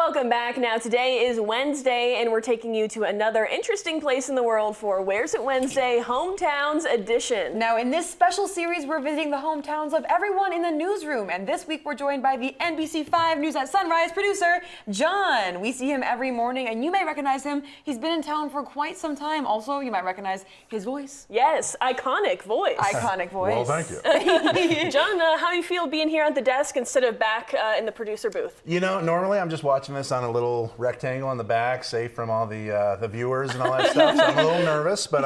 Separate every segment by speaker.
Speaker 1: Welcome back. Now today is Wednesday and we're taking you to another interesting place in the world for Where's It Wednesday Hometowns Edition.
Speaker 2: Now in this special series we're visiting the hometowns of everyone in the newsroom, and this week we're joined by the NBC5 News at Sunrise producer, John. We see him every morning and you may recognize him. He's been in town for quite some time. Also, you might recognize his voice.
Speaker 1: Yes, iconic voice.
Speaker 2: Iconic voice.
Speaker 3: Well, thank you.
Speaker 1: John, how do you feel being here at the desk instead of back in the producer booth?
Speaker 3: You know, normally I'm just watching this on a little rectangle on the back, safe from all the viewers and all that stuff. So I'm a little nervous, but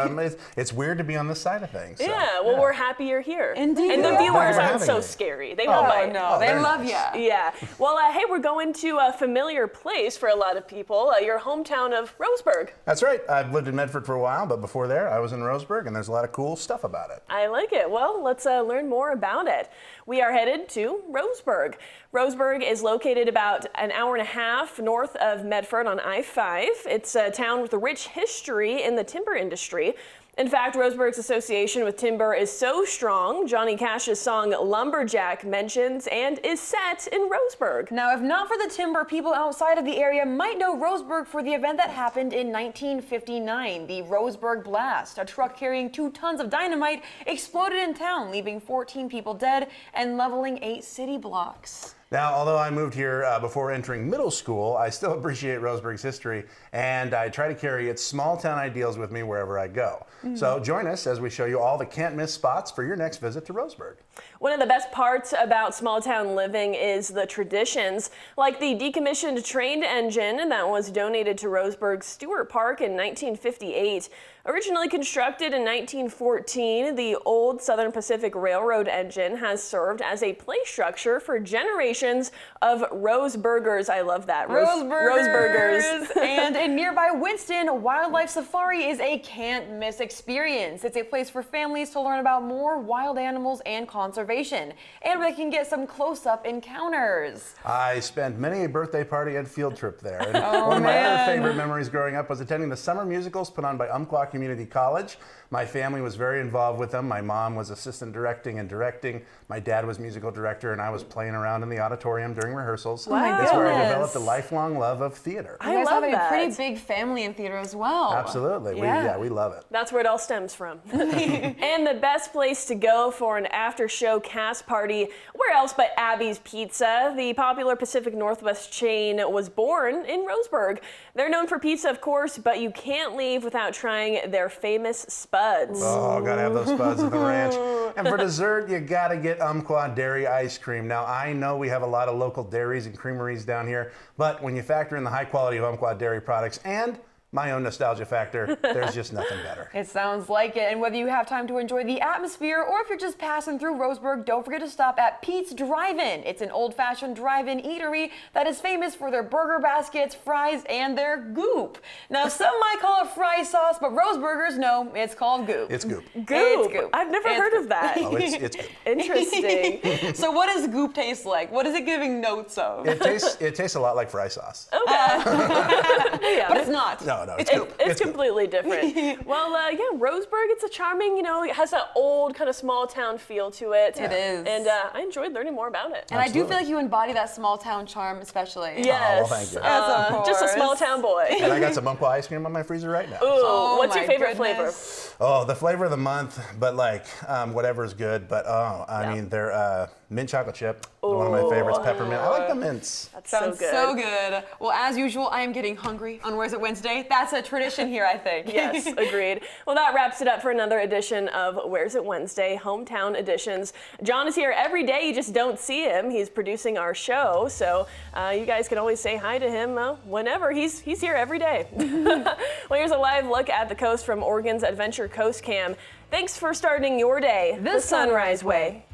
Speaker 3: it's weird to be on this side of things. So,
Speaker 1: yeah, well, we're happy you're here.
Speaker 2: Indeed.
Speaker 1: And the
Speaker 3: Yeah,
Speaker 1: viewers
Speaker 3: thanks for
Speaker 1: aren't
Speaker 3: having
Speaker 1: so
Speaker 3: me.
Speaker 1: scary. They won't bite.
Speaker 2: No, they
Speaker 3: very
Speaker 2: love
Speaker 3: nice.
Speaker 2: you.
Speaker 1: Yeah. Well, hey, we're going to a familiar place for a lot of people, your hometown of Roseburg.
Speaker 3: That's right. I've lived in Medford for a while, but before there, I was in Roseburg, and there's a lot of cool stuff about it.
Speaker 1: I like it. Well, let's learn more about it. We are headed to Roseburg. Roseburg is located about an hour and a half north of Medford on I-5. It's a town with a rich history in the timber industry. In fact, Roseburg's association with timber is so strong, Johnny Cash's song Lumberjack mentions and is set in Roseburg.
Speaker 2: Now, if not for the timber, people outside of the area might know Roseburg for the event that happened in 1959, the Roseburg Blast. A truck carrying 2 tons of dynamite exploded in town, leaving 14 people dead and leveling 8 city blocks.
Speaker 3: Now, although I moved here before entering middle school, I still appreciate Roseburg's history, and I try to carry its small town ideals with me wherever I go. So join us as we show you all the can't miss spots for your next visit to Roseburg.
Speaker 1: One of the best parts about small town living is the traditions, like the decommissioned train engine that was donated to Roseburg's Stewart Park in 1958. Originally constructed in 1914, the old Southern Pacific Railroad engine has served as a play structure for generations of Roseburgers. I love that. Roseburgers.
Speaker 2: And in nearby Winston, Wildlife Safari is a can't-miss experience. It's a place for families to learn about more wild animals and conservation, and where they can get some close-up encounters.
Speaker 3: I spent many a birthday party and field trip there. And one of my other favorite memories growing up was attending the summer musicals put on by Umpqua Community College. My family was very involved with them. My mom was assistant directing and directing. My dad was musical director, and I was playing around in the auditorium during rehearsals.
Speaker 1: Wow.
Speaker 3: That's where I developed a lifelong love of theater.
Speaker 1: I
Speaker 2: You guys
Speaker 1: love
Speaker 2: have
Speaker 1: that.
Speaker 2: a pretty big family in theater as well.
Speaker 3: Absolutely.
Speaker 2: Yeah.
Speaker 3: We love it.
Speaker 1: That's where it all stems from. And the best place to go for an after-show cast party, where else but Abby's Pizza? The popular Pacific Northwest chain was born in Roseburg. They're known for pizza, of course, but you can't leave without trying their famous spuds.
Speaker 3: Oh, gotta have those spuds at the ranch. And for dessert, you gotta get Umpqua dairy ice cream. Now, I know we have a lot of local dairies and creameries down here, but when you factor in the high quality of Umpqua dairy products and my own nostalgia factor, there's just nothing better.
Speaker 2: It sounds like it, and whether you have time to enjoy the atmosphere or if you're just passing through Roseburg, don't forget to stop at Pete's Drive-In. It's an old-fashioned drive-in eatery that is famous for their burger baskets, fries, and their goop. Now, some might call it fry sauce, but Roseburgers know it's called goop.
Speaker 3: It's goop.
Speaker 1: Goop.
Speaker 2: It's goop.
Speaker 1: I've never heard of that.
Speaker 3: Oh, it's goop.
Speaker 1: Interesting.
Speaker 2: So what does goop taste like? What is it giving notes of?
Speaker 3: It tastes a lot like fry sauce.
Speaker 1: Okay. Yeah,
Speaker 2: But it's not.
Speaker 3: No, it's goop.
Speaker 1: It's
Speaker 3: goop.
Speaker 1: completely different. Well, yeah, Roseburg, it's a charming, it has that old kind of small town feel to it.
Speaker 2: It is.
Speaker 1: And I enjoyed learning more about it.
Speaker 2: And I do
Speaker 3: Absolutely.
Speaker 2: feel like you embody that small town charm, especially.
Speaker 1: Yes.
Speaker 3: thank you.
Speaker 2: Yes, of
Speaker 1: Just a
Speaker 2: course.
Speaker 1: small town boy.
Speaker 3: And I got some Umpqua ice cream on my freezer right now.
Speaker 1: Ooh,
Speaker 2: Oh,
Speaker 1: what's your
Speaker 2: my
Speaker 1: favorite
Speaker 2: goodness.
Speaker 1: flavor?
Speaker 3: Oh, the flavor of the month, but like whatever's good. But I mean, they're mint chocolate chip. One of my favorites, peppermint. I like the mints.
Speaker 1: That's
Speaker 2: Sounds
Speaker 1: so good.
Speaker 2: so good. Well, as usual, I am getting hungry on Where's It Wednesday. That's a tradition here, I think.
Speaker 1: Yes, agreed. Well, that wraps it up for another edition of Where's It Wednesday, Hometown Editions. John is here every day. You just don't see him. He's producing our show, so you guys can always say hi to him whenever. He's here every day. Well, here's a live look at the coast from Oregon's Adventure Coast Cam. Thanks for starting your day
Speaker 2: The Sunrise Way.